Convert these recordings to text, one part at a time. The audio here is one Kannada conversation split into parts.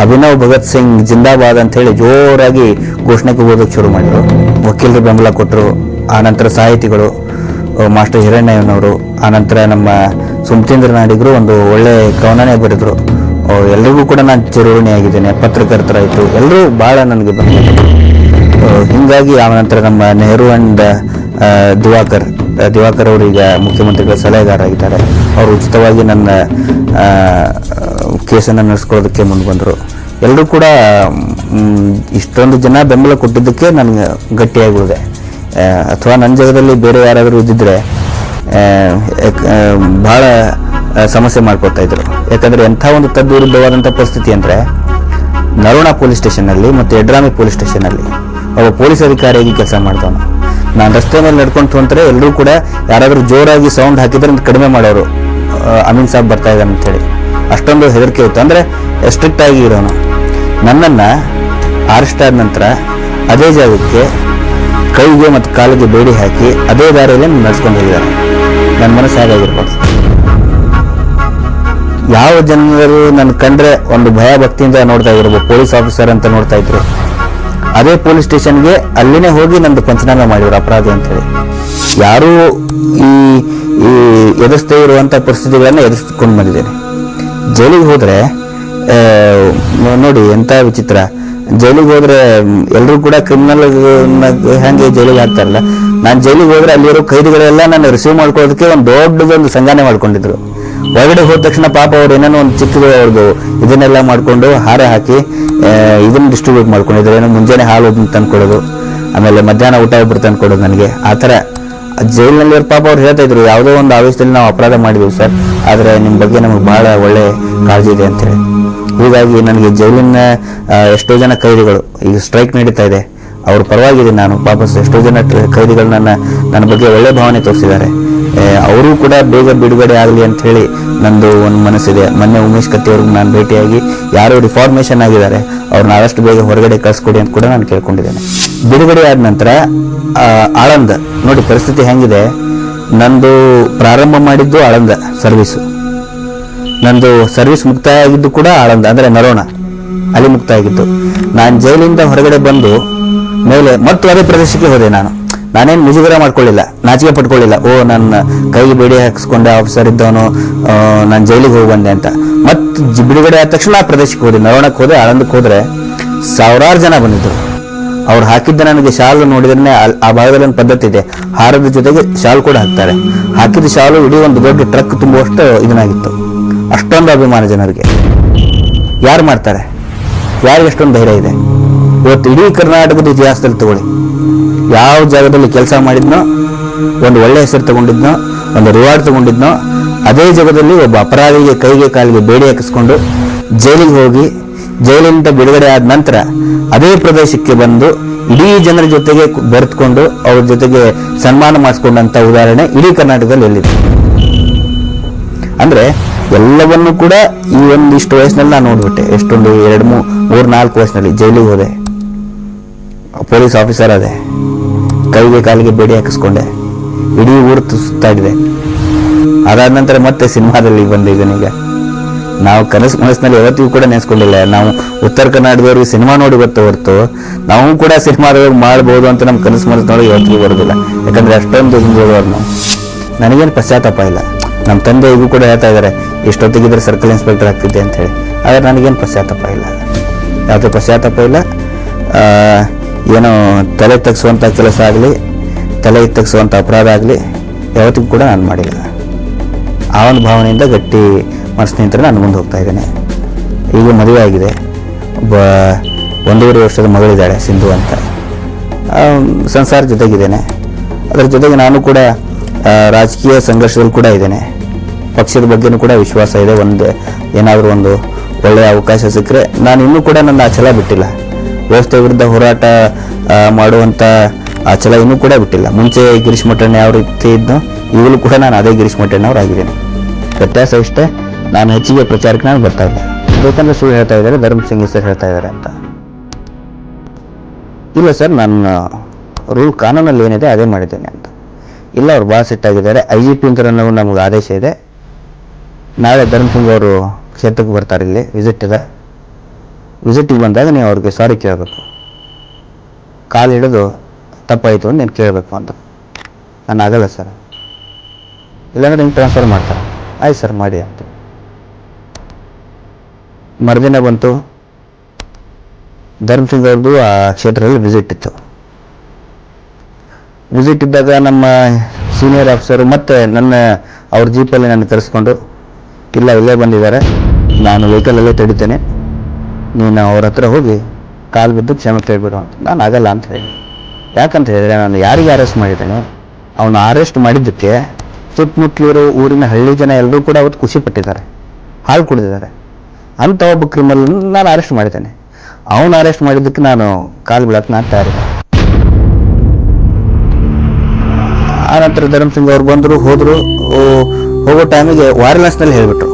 ಅಭಿನವ್ ಭಗತ್ ಸಿಂಗ್ ಜಿಂದಾಬಾದ್ ಅಂತ ಹೇಳಿ ಜೋರಾಗಿ ಘೋಷಣೆ ಕೂಗೋದಕ್ಕೆ ಶುರು ಮಾಡಿದರು. ವಕೀಲರು ಬೆಂಬಲ ಕೊಟ್ಟರು. ಆನಂತರ ಸಾಹಿತಿಗಳು ಮಾಸ್ಟರ್ ಹಿರಣ್ಣಯ್ಯನವರು, ಆನಂತರ ನಮ್ಮ ಸುಮತೀಂದ್ರ ನಾಡಿಗರು ಒಂದು ಒಳ್ಳೆ ಕವನನೇ ಬರೆದರು. ಎಲ್ರಿಗೂ ಕೂಡ ನಾನು ಚಿರಋಣಿಯಾಗಿದ್ದೇನೆ. ಪತ್ರಕರ್ತರಾಯಿತು, ಎಲ್ಲರೂ ಭಾಳ ನನಗೆ ಬಂದಿದ್ದರು. ಹೀಗಾಗಿ ಆನಂತರ ನಮ್ಮ ನೆಹರು ಆ್ಯಂಡ್ ದಿವಾಕರ್ ಅವರು ಈಗ ಮುಖ್ಯಮಂತ್ರಿಗಳ ಸಲಹೆಗಾರರಾಗಿದ್ದಾರೆ. ಅವರು ಉಚಿತವಾಗಿ ನನ್ನ ಕೇಸನ್ನು ನಡೆಸ್ಕೊಳ್ಳೋದಕ್ಕೆ ಮುಂದೆ ಬಂದರು. ಎಲ್ಲರೂ ಕೂಡ ಇಷ್ಟೊಂದು ಜನ ಬೆಂಬಲ ಕೊಟ್ಟಿದ್ದಕ್ಕೆ ನನಗೆ ಗಟ್ಟಿಯಾಗಿ ಉಳಿದೆ. ಅಥವಾ ನನ್ನ ಜಾಗದಲ್ಲಿ ಬೇರೆ ಯಾರಾದರೂ ಇದ್ದಿದ್ರೆ ಭಾಳ ಸಮಸ್ಯೆ ಮಾಡ್ಕೊಳ್ತಾ ಇದ್ರು. ಯಾಕಂದರೆ ಎಂಥ ಒಂದು ತದ್ವಿರುದ್ಧವಾದಂಥ ಪರಿಸ್ಥಿತಿ ಅಂದರೆ, ನರೋಣ ಪೊಲೀಸ್ ಸ್ಟೇಷನ್ನಲ್ಲಿ ಮತ್ತು ಯಡ್ರಾಮಿ ಪೊಲೀಸ್ ಸ್ಟೇಷನ್ನಲ್ಲಿ ಒಬ್ಬ ಪೊಲೀಸ್ ಅಧಿಕಾರಿಯಾಗಿ ಕೆಲಸ ಮಾಡ್ತಾವನು. ನಾನು ರಸ್ತೆ ಮೇಲೆ ನಡ್ಕೊಂತು ಅಂತಾರೆ ಎಲ್ಲರೂ ಕೂಡ ಯಾರಾದರೂ ಜೋರಾಗಿ ಸೌಂಡ್ ಹಾಕಿದ್ರೆ ಕಡಿಮೆ ಮಾಡೋರು, ಅಮೀನ್ ಸಾಬ್ ಬರ್ತಾ ಇದ್ದಾನೆ ಅಂತೇಳಿ. ಅಷ್ಟೊಂದು ಹೆದರಿಕೆ ಇತ್ತು. ಅಂದರೆ ಸ್ಟ್ರಿಕ್ಟ್ ಆಗಿ ಇರೋನು. ನನ್ನನ್ನು ಅರೆಸ್ಟ್ ಆದ ನಂತರ ಅದೇ ಜಾಗಕ್ಕೆ ಕೈಗೆ ಮತ್ತು ಕಾಲಿಗೆ ಬೇಡಿ ಹಾಕಿ ಅದೇ ದಾರಿಯಲ್ಲಿ ನಡೆಸ್ಕೊಂಡು ಹೋಗಿದ್ದಾರೆ. ನನ್ನ ಮನಸ್ಸು ಹೇಗಾಗಿರ್ಬೋದು. ಯಾವ ಜನರು ನನ್ನ ಕಂಡ್ರೆ ಒಂದು ಭಯ ಭಕ್ತಿಯಿಂದ ನೋಡ್ತಾ ಇದ್ರು, ಪೊಲೀಸ್ ಆಫೀಸರ್ ಅಂತ ನೋಡ್ತಾ ಇದ್ರು. ಅದೇ ಪೊಲೀಸ್ ಸ್ಟೇಷನ್ಗೆ ಅಲ್ಲಿನೇ ಹೋಗಿ ನಂದು ಪಂಚನಾಮ ಮಾಡಿದ್ರು ಅಪರಾಧಿ ಅಂತೇಳಿ. ಯಾರೂ ಈ ಎದುರಿಸ್ತೇ ಇರುವಂಥ ಪರಿಸ್ಥಿತಿಗಳನ್ನು ಎದುರಿಸ್ಕೊಂಡು ಬಂದಿದ್ದೇನೆ. ಜೈಲಿಗೆ ಹೋದರೆ ನೋಡಿ ಎಂಥ ವಿಚಿತ್ರ. ಜೈಲಿಗೆ ಹೋದರೆ ಎಲ್ಲರೂ ಕೂಡ ಕ್ರಿಮಿನಲ್ ಹೆಂಗೆ ಜೈಲಿಗೆ ಹಾಕ್ತಾರಲ್ಲ, ನಾನು ಜೈಲಿಗೆ ಹೋದರೆ ಅಲ್ಲಿರೋ ಕೈದಿಗಳೆಲ್ಲ ನಾನು ರಿಸೀವ್ ಮಾಡ್ಕೊಳ್ಳೋದಕ್ಕೆ ಒಂದು ದೊಡ್ಡದೊಂದು ಸಂಘಾನೆ ಮಾಡ್ಕೊಂಡಿದ್ರು. ಹೊರಗಡೆ ಹೋದ ತಕ್ಷಣ ಪಾಪ ಅವ್ರು ಏನೇನೋ ಒಂದು ಚಿಕ್ಕದು ಅವ್ರದ್ದು ಇದನ್ನೆಲ್ಲ ಮಾಡಿಕೊಂಡು ಹಾರ ಹಾಕಿ ಇದನ್ನು ಡಿಸ್ಟ್ರಿಬ್ಯೂಟ್ ಮಾಡ್ಕೊಂಡಿದ್ರು. ಏನೋ ಮುಂಜಾನೆ ಹಾಲು ಒಬ್ಬನು ತಂದ್ಕೊಡೋದು, ಆಮೇಲೆ ಮಧ್ಯಾಹ್ನ ಊಟ ಒಬ್ಬರು ತಂದ್ಕೊಡೋದು ನನಗೆ. ಆ ಥರ ಜೈಲಿನಲ್ಲಿ ಪಾಪ ಅವ್ರು ಹೇಳ್ತಾ ಇದ್ರು, ಯಾವುದೋ ಒಂದು ಆವೇಶದಲ್ಲಿ ನಾವು ಅಪರಾಧ ಮಾಡಿದ್ದೀವಿ ಸರ್, ಆದರೆ ನಿಮ್ಮ ಬಗ್ಗೆ ನಮಗೆ ಭಾಳ ಒಳ್ಳೆ ಕಾಳಜಿ ಇದೆ ಅಂತೇಳಿ. ಹೀಗಾಗಿ ನನಗೆ ಜೈಲಿನ ಎಷ್ಟೋ ಜನ ಕೈದಿಗಳು ಈಗ ಸ್ಟ್ರೈಕ್ ನಡೀತಾ ಇದೆ, ಅವ್ರ ಪರವಾಗಿದ್ದೀನಿ ನಾನು. ಪಾಪ ಎಷ್ಟೋ ಜನ ಕೈದಿಗಳು ನನ್ನ ಬಗ್ಗೆ ಒಳ್ಳೆ ಭಾವನೆ ತೋರಿಸಿದ್ದಾರೆ. ಅವರು ಕೂಡ ಬೇಗ ಬಿಡುಗಡೆ ಆಗಲಿ ಅಂತ ಹೇಳಿ ನಂದು ಒಂದು ಮನಸ್ಸಿದೆ. ಮೊನ್ನೆ ಉಮೇಶ್ ಕತ್ತಿ ಅವ್ರಿಗೆ ನಾನು ಭೇಟಿಯಾಗಿ ಯಾರು ರಿಫಾರ್ಮೇಷನ್ ಆಗಿದ್ದಾರೆ ಅವ್ರನ್ನ ಆದಷ್ಟು ಬೇಗ ಹೊರಗಡೆ ಕಳಿಸ್ಕೊಡಿ ಅಂತ ಕೂಡ ನಾನು ಕೇಳ್ಕೊಂಡಿದ್ದೇನೆ. ಬಿಡುಗಡೆ ಆದ ನಂತರ ಆಳಂದ ನೋಡಿ ಪರಿಸ್ಥಿತಿ ಹೆಂಗಿದೆ. ನಂದು ಪ್ರಾರಂಭ ಮಾಡಿದ್ದು ಆಳಂದ ಸರ್ವಿಸು, ನಂದು ಸರ್ವಿಸ್ ಮುಕ್ತಾಯ ಆಗಿದ್ದು ಕೂಡ ಆಳಂದ ಅಂದರೆ ನರೋಣ, ಅಲ್ಲಿ ಮುಕ್ತಾಯ ಆಗಿದ್ದು. ನಾನು ಜೈಲಿಂದ ಹೊರಗಡೆ ಬಂದು ಮೇಲೆ ಮತ್ತು ಅದೇ ಪ್ರದೇಶಕ್ಕೆ ಹೋದೆ. ನಾನೇನು ಮುಜುಗರ ಮಾಡ್ಕೊಳ್ಳಿಲ್ಲ, ನಾಚಿಕೆ ಪಟ್ಕೊಳ್ಳಿಲ್ಲ. ನನ್ನ ಕೈಗೆ ಬೇಡಿ ಹಾಕಿಸ್ಕೊಂಡೆ ಆಫೀಸರ್ ಇದ್ದವನು, ನಾನು ಜೈಲಿಗೆ ಹೋಗಿ ಬಂದೆ ಅಂತ. ಮತ್ತು ಬಿಡುಗಡೆ ಆದ ತಕ್ಷಣ ಆ ಪ್ರದೇಶಕ್ಕೆ ಹೋದೆ, ನರೋಣಕ್ಕೆ ಹೋದೆ. ಆಳಂದಕ್ಕೆ ಹೋದರೆ ಸಾವಿರಾರು ಜನ ಬಂದಿದ್ದರು. ಅವ್ರು ಹಾಕಿದ್ದ ನನಗೆ ಶಾಲು ನೋಡಿದ್ರೆ ಆ ಭಾಗದಲ್ಲಿ ಒಂದು ಪದ್ಧತಿ ಇದೆ, ಹಾರದ ಜೊತೆಗೆ ಶಾಲು ಕೂಡ ಹಾಕ್ತಾರೆ. ಹಾಕಿದ ಶಾಲು ಇಡೀ ಒಂದು ದೊಡ್ಡ ಟ್ರಕ್ ತುಂಬುವಷ್ಟು ಇದನ್ನಾಗಿತ್ತು. ಅಷ್ಟೊಂದು ಅಭಿಮಾನ ಜನರಿಗೆ. ಯಾರು ಮಾಡ್ತಾರೆ? ಯಾರಿಗೆ ಅಷ್ಟೊಂದು ಧೈರ್ಯ ಇದೆ? ಇವತ್ತು ಇಡೀ ಕರ್ನಾಟಕದ ಇತಿಹಾಸದಲ್ಲಿ ತಗೊಳ್ಳಿ, ಯಾವ ಜಾಗದಲ್ಲಿ ಕೆಲಸ ಮಾಡಿದ್ನೋ, ಒಂದು ಒಳ್ಳೆ ಹೆಸರು ತಗೊಂಡಿದ್ನೋ, ಒಂದು ರಿವಾರ್ಡ್ ತಗೊಂಡಿದ್ನೋ, ಅದೇ ಜಾಗದಲ್ಲಿ ಒಬ್ಬ ಅಪರಾಧಿಗೆ ಕೈಗೆ ಕಾಲಿಗೆ ಬೇಡಿ ಹಾಕಿಸ್ಕೊಂಡು ಜೈಲಿಗೆ ಹೋಗಿ ಜೈಲಿನಿಂದ ಬಿಡುಗಡೆ ಆದ ನಂತರ ಅದೇ ಪ್ರದೇಶಕ್ಕೆ ಬಂದು ಇಡೀ ಜನರ ಜೊತೆಗೆ ಬೆರೆತ್ಕೊಂಡು ಅವ್ರ ಜೊತೆಗೆ ಸನ್ಮಾನ ಮಾಡಿಸ್ಕೊಂಡಂಥ ಉದಾಹರಣೆ ಇಡೀ ಕರ್ನಾಟಕದಲ್ಲಿ ಎಲ್ಲಿದೆ? ಅಂದರೆ ಎಲ್ಲವನ್ನೂ ಕೂಡ ಈ ಒಂದಿಷ್ಟು ವಯಸ್ಸಿನಲ್ಲಿ ನಾನು ನೋಡ್ಬಿಟ್ಟೆ. ಎಷ್ಟೊಂದು 2, 3, 4 ವಯಸ್ಸಿನಲ್ಲಿ ಜೈಲಿಗೆ ಹೋದೆ, ಪೊಲೀಸ್ ಆಫೀಸರ್ ಅದೇ, ಕೈಗೆ ಕಾಲಿಗೆ ಬೇಡಿ ಹಾಕಿಸ್ಕೊಂಡೆ, ಇಡೀ ಊರು ಸುತ್ತಾಡಿದೆ. ಅದಾದ ನಂತರ ಮತ್ತೆ ಸಿನಿಮಾದಲ್ಲಿ ಬಂದಿದ್ದೇನೆ. ಈಗ ನಾವು ಮನಸ್ಸಿನಲ್ಲಿ ಯಾವತ್ತಿಗೂ ಕೂಡ ನೆನೆಸ್ಕೊಂಡಿಲ್ಲ. ನಾವು ಉತ್ತರ ಕರ್ನಾಟಕದವ್ರಿಗೆ ಸಿನಿಮಾ ನೋಡಿ ಗೊತ್ತು ಹೊರತು ನಾವು ಕೂಡ ಸಿನಿಮಾದವ್ರಿಗೆ ಮಾಡ್ಬೋದು ಅಂತ ನಮ್ಮ ಮನಸ್ಸಿನೊಳಗೆ ಯಾವತ್ತಿಗೂ ಬರೋದಿಲ್ಲ. ಯಾಕಂದರೆ ಅಷ್ಟೊಂದು ಹಿಂದುಳಿದವ್ರು ನಾವು. ನನಗೇನು ಪಶ್ಚಾತ್ತಾಪ ಇಲ್ಲ. ನಮ್ಮ ತಂದೆ ಈಗೂ ಕೂಡ ಹೇಳ್ತಾ ಇದ್ದಾರೆ, ಇಷ್ಟೊತ್ತಿಗಿದ್ರೆ ಸರ್ಕಲ್ ಇನ್ಸ್ಪೆಕ್ಟರ್ ಆಗ್ತಿದ್ದೆ ಅಂತ ಹೇಳಿ. ಆದರೆ ನನಗೇನು ಪಶ್ಚಾತ್ತಾಪ ಇಲ್ಲ, ಯಾವುದೇ ಪಶ್ಚಾತ್ತಾಪ ಇಲ್ಲ. ಏನೋ ತಲೆ ತಗ್ಸುವಂಥ ಕೆಲಸ ಆಗಲಿ, ತಲೆ ತಗ್ಸುವಂಥ ಅಪರಾಧ ಆಗಲಿ ಯಾವತ್ತಿಗೂ ಕೂಡ ನಾನು ಮಾಡಿಲ್ಲ. ಆ ಒಂದು ಭಾವನೆಯಿಂದ ಗಟ್ಟಿ ಮನಸ್ಸಿನಿಂದ ನಾನು ಮುಂದೆ ಹೋಗ್ತಾ ಇದ್ದೇನೆ. ಈಗ ಮದುವೆ ಆಗಿದೆ, ಒಬ್ಬ 1.5 ವರ್ಷದ ಮಗಳಿದ್ದಾಳೆ ಸಿಂಧು ಅಂತ. ಸಂಸಾರ ಜೊತೆಗಿದ್ದೇನೆ. ಅದರ ಜೊತೆಗೆ ನಾನು ಕೂಡ ರಾಜಕೀಯ ಸಂಘರ್ಷದಲ್ಲಿ ಕೂಡ ಇದ್ದೇನೆ. ಪಕ್ಷದ ಬಗ್ಗೆನೂ ಕೂಡ ವಿಶ್ವಾಸ ಇದೆ. ಏನಾದರೂ ಒಂದು ಒಳ್ಳೆಯ ಅವಕಾಶ ಸಿಕ್ಕರೆ ನಾನು ಇನ್ನೂ ಕೂಡ ನನ್ನ ಛಲ ಬಿಟ್ಟಿಲ್ಲ. ವ್ಯವಸ್ಥೆ ವಿರುದ್ಧ ಹೋರಾಟ ಮಾಡುವಂಥ ಆ ಛಲ ಇನ್ನೂ ಕೂಡ ಬಿಟ್ಟಿಲ್ಲ. ಮುಂಚೆ ಗಿರೀಶ್ ಮಠಣ್ಣ ಯಾವ ರೀತಿ ಇದ್ನೋ ಈಗಲೂ ಕೂಡ ನಾನು ಅದೇ ಗಿರೀಶ್ ಮಠಣ್ಣವರಾಗಿದ್ದೇನೆ. ವ್ಯತ್ಯಾಸ ಇಷ್ಟೇ, ನಾನು ಹೆಚ್ಚಿಗೆ ಪ್ರಚಾರಕ್ಕೆ ನಾನು ಬರ್ತಾ ಇಲ್ಲ. ಬೇಕಂದ್ರೆ ಸುಳ್ಳು ಹೇಳ್ತಾ ಇದ್ದಾರೆ, ಧರ್ಮ ಸಿಂಗ್ ಸರ್ ಹೇಳ್ತಾ ಇದ್ದಾರೆ ಅಂತ. ಇಲ್ಲ ಸರ್, ನಾನು ರೂಲ್ ಕಾನೂನಲ್ಲಿ ಏನಿದೆ ಅದೇ ಮಾಡಿದ್ದೇನೆ ಅಂತ. ಇಲ್ಲ, ಅವ್ರು ಭಾಳ ಸಿಟ್ಟಾಗಿದ್ದಾರೆ. IGP ಅಂತ ನಮಗೆ ಆದೇಶ ಇದೆ. ನಾಳೆ ಧರ್ಮ ಸಿಂಗ್ ಅವರು ಕ್ಷೇತ್ರಕ್ಕೆ ಬರ್ತಾರೆ, ಇಲ್ಲಿ ವಿಸಿಟಿಗೆ ಬಂದಾಗ ನೀವು ಅವ್ರಿಗೆ ಸಾರಿ ಕೇಳಬೇಕು, ಕಾಲು ಹಿಡಿದು ತಪ್ಪಾಯಿತು ಅಂತ ನೀನು ಕೇಳಬೇಕು ಅಂತ. ನಾನು ಆಗಲ್ಲ ಸರ್, ಇಲ್ಲಾಂದ್ರೆ ನಿಮ್ಗೆ ಟ್ರಾನ್ಸ್ಫರ್ ಮಾಡ್ತಾರೆ. ಆಯ್ತು ಸರ್ ಮಾಡಿ ಅಂತ. ಮರುದಿನ ಬಂತು, ಧರ್ಮಸಿಂಗ್ ಅವ್ರದ್ದು ಆ ಕ್ಷೇತ್ರದಲ್ಲಿ ವಿಸಿಟ್ ಇತ್ತು. ವಿಸಿಟ್ ಇದ್ದಾಗ ನಮ್ಮ ಸೀನಿಯರ್ ಆಫೀಸರು ಮತ್ತೆ ಅವ್ರ ಜೀಪಲ್ಲಿ ನನ್ನ ಕರೆಸ್ಕೊಂಡು, ಇಲ್ಲ ಇಲ್ಲೇ ಬಂದಿದ್ದಾರೆ, ನಾನು ವೆಹಿಕಲಲ್ಲೇ ತಡಿತೇನೆ, ನೀನು ಅವ್ರ ಹತ್ರ ಹೋಗಿ ಕಾಲು ಬಿದ್ದು ಕ್ಷಮೆ ಕೇಳ್ಬಿಡು ಅಂತ. ನಾನು ಆಗಲ್ಲ ಅಂತ ಹೇಳಿ. ಯಾಕಂತ ಹೇಳಿದ್ರೆ ನಾನು ಯಾರಿಗೆ ಅರೆಸ್ಟ್ ಮಾಡಿದ್ದೇನೆ, ಅವನು ಅರೆಸ್ಟ್ ಮಾಡಿದ್ದಕ್ಕೆ ಸುತ್ತಮುತ್ತಲಿರೋ ಊರಿನ ಹಳ್ಳಿ ಜನ ಎಲ್ಲರೂ ಕೂಡ ಅವತ್ತು ಖುಷಿ ಪಟ್ಟಿದ್ದಾರೆ, ಹಾಲು ಕುಡಿದಿದ್ದಾರೆ. ಅಂಥ ಒಬ್ಬ ಕ್ರಿಮಿನಲ್ ನಾನು ಅರೆಸ್ಟ್ ಮಾಡಿದ್ದೇನೆ. ಅವನು ಅರೆಸ್ಟ್ ಮಾಡಿದ್ದಕ್ಕೆ ನಾನು ಕಾಲು ಬಿಡಕ್ಕೆ ನಾನು ತಯಾರಿಲ್ಲ. ಆನಂತರ ಧರ್ಮಸಿಂಗ್ ಅವ್ರು ಬಂದರು, ಹೋದರು. ಹೋಗೋ ಟೈಮಿಗೆ ವೈರ್ಲೆಸ್ನಲ್ಲಿ ಹೇಳಿಬಿಟ್ರು,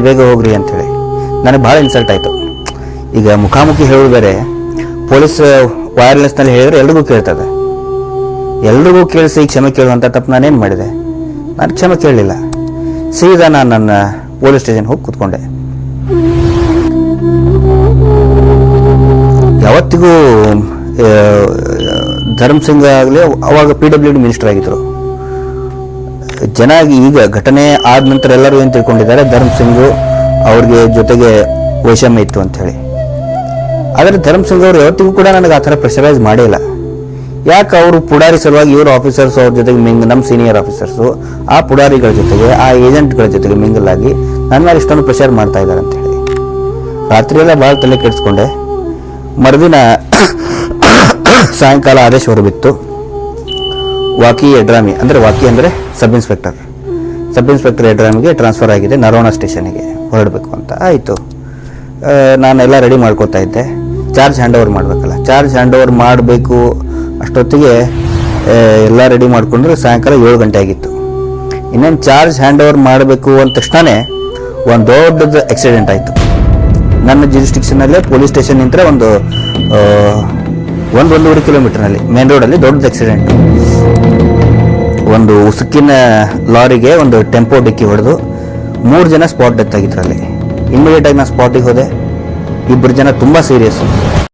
ಬೇಗ ಹೋಗ್ರಿ ಅಂಥೇಳಿ. ನನಗೆ ಭಾಳ ಇನ್ಸಲ್ಟ್ ಆಯಿತು. ಈಗ ಮುಖಾಮುಖಿ ಹೇಳೋದು ಬೇರೆ, ಪೊಲೀಸ್ ವೈರ್ಲೆಸ್ನಲ್ಲಿ ಹೇಳಿದ್ರೆ ಎಲ್ರಿಗೂ ಕೇಳ್ತದೆ. ಎಲ್ರಿಗೂ ಕೇಳಿಸಿ ಕ್ಷಮೆ ಕೇಳುವಂಥ ತಪ್ಪು ನಾನೇನು ಮಾಡಿದೆ? ನಾನು ಕ್ಷಮೆ ಕೇಳಲಿಲ್ಲ. ಸೀದಾ ನಾನು ನನ್ನ ಪೊಲೀಸ್ ಸ್ಟೇಷನ್ ಹೋಗಿ ಕೂತ್ಕೊಂಡೆ. ಯಾವತ್ತಿಗೂ ಧರ್ಮಸಿಂಗ್ ಆಗಲಿ ಅವಾಗ PWD ಮಿನಿಸ್ಟರ್ ಆಗಿದ್ರು. ಜನ ಈಗ ಘಟನೆ ಆದ ನಂತರ ಎಲ್ಲರೂ ಏನು ತಿಳ್ಕೊಂಡಿದ್ದಾರೆ, ಧರ್ಮಸಿಂಗು ಅವ್ರಿಗೆ ಜೊತೆಗೆ ವೈಷಮ್ಯ ಇತ್ತು ಅಂಥೇಳಿ. ಆದರೆ ಧರ್ಮಸಿಂಗ್ ಅವರು ಯಾವತ್ತಿಗೂ ಕೂಡ ನನಗೆ ಆ ಥರ ಪ್ರೆಷರೈಸ್ ಮಾಡಿಲ್ಲ. ಯಾಕೆ ಅವರು ಪುಡಾರಿ ಸಲುವಾಗಿ ಇವರು ಆಫೀಸರ್ಸ್ ಅವ್ರ ಜೊತೆಗೆ ನಮ್ಮ ಸೀನಿಯರ್ ಆಫೀಸರ್ಸು ಆ ಪುಡಾರಿಗಳ ಜೊತೆಗೆ ಆ ಏಜೆಂಟ್ಗಳ ಜೊತೆಗೆ ಮಿಂಗಲ್ ಆಗಿ ನನ್ನ ಮೇಲೆ ಇಷ್ಟೊಂದು ಪ್ರೆಷರ್ ಮಾಡ್ತಾ ಇದ್ದಾರೆ ಅಂತ ಹೇಳಿ ರಾತ್ರಿಯೆಲ್ಲ ಭಾಳ ತಲೆ ಕೆಡಿಸ್ಕೊಂಡೆ. ಮರುದಿನ ಸಾಯಂಕಾಲ ಆದೇಶ ಹೊರಬಿತ್ತು. ವಾಕಿ ಅಂದರೆ ಸಬ್ ಇನ್ಸ್ಪೆಕ್ಟರ್ ಯಡ್ರಾಮಿಗೆ ಟ್ರಾನ್ಸ್ಫರ್ ಆಗಿದೆ, ನರೋಣ ಸ್ಟೇಷನ್ಗೆ ಹೊರಡಬೇಕು ಅಂತ ಆಯಿತು. ನಾನೆಲ್ಲ ರೆಡಿ ಮಾಡ್ಕೋತಾ ಇದ್ದೆ. ಚಾರ್ಜ್ ಹ್ಯಾಂಡ್ ಓವರ್ ಮಾಡಬೇಕಲ್ಲ, ಚಾರ್ಜ್ ಹ್ಯಾಂಡ್ ಓವರ್ ಮಾಡಬೇಕು. ಅಷ್ಟೊತ್ತಿಗೆ ಎಲ್ಲ ರೆಡಿ ಮಾಡಿಕೊಂಡ್ರೆ ಸಾಯಂಕಾಲ 7 ಗಂಟೆ ಆಗಿತ್ತು. ಇನ್ನೇನು ಚಾರ್ಜ್ ಹ್ಯಾಂಡ್ ಓವರ್ ಮಾಡಬೇಕು ಅಂದ ತಕ್ಷಣವೇ ಒಂದು ದೊಡ್ಡದು ಆಕ್ಸಿಡೆಂಟ್ ಆಯಿತು. ನನ್ನ ಜ್ಯೂರಿಸ್ಡಿಕ್ಷನಲ್ಲೇ ಪೊಲೀಸ್ ಸ್ಟೇಷನ್ ನಿಂತರೆ ಒಂದು 1-1.5 ಕಿಲೋಮೀಟರ್ನಲ್ಲಿ ಮೇನ್ ರೋಡಲ್ಲಿ ದೊಡ್ಡದು ಆಕ್ಸಿಡೆಂಟ್. ಒಂದು ಉಸುಕಿನ ಲಾರಿಗೆ ಒಂದು ಟೆಂಪೋ ಡಿಕ್ಕಿ ಹೊಡೆದು 3 ಜನ ಸ್ಪಾಟ್ ಡೆತ್ ಆಗಿದ್ರು ಅಲ್ಲಿ. ಇಮಿಡಿಯೇಟಾಗಿ ನಾನು ಸ್ಪಾಟಿಗೆ ಹೋದೆ. 2 ಜನ ತುಂಬ ಸೀರಿಯಸ್ಸು.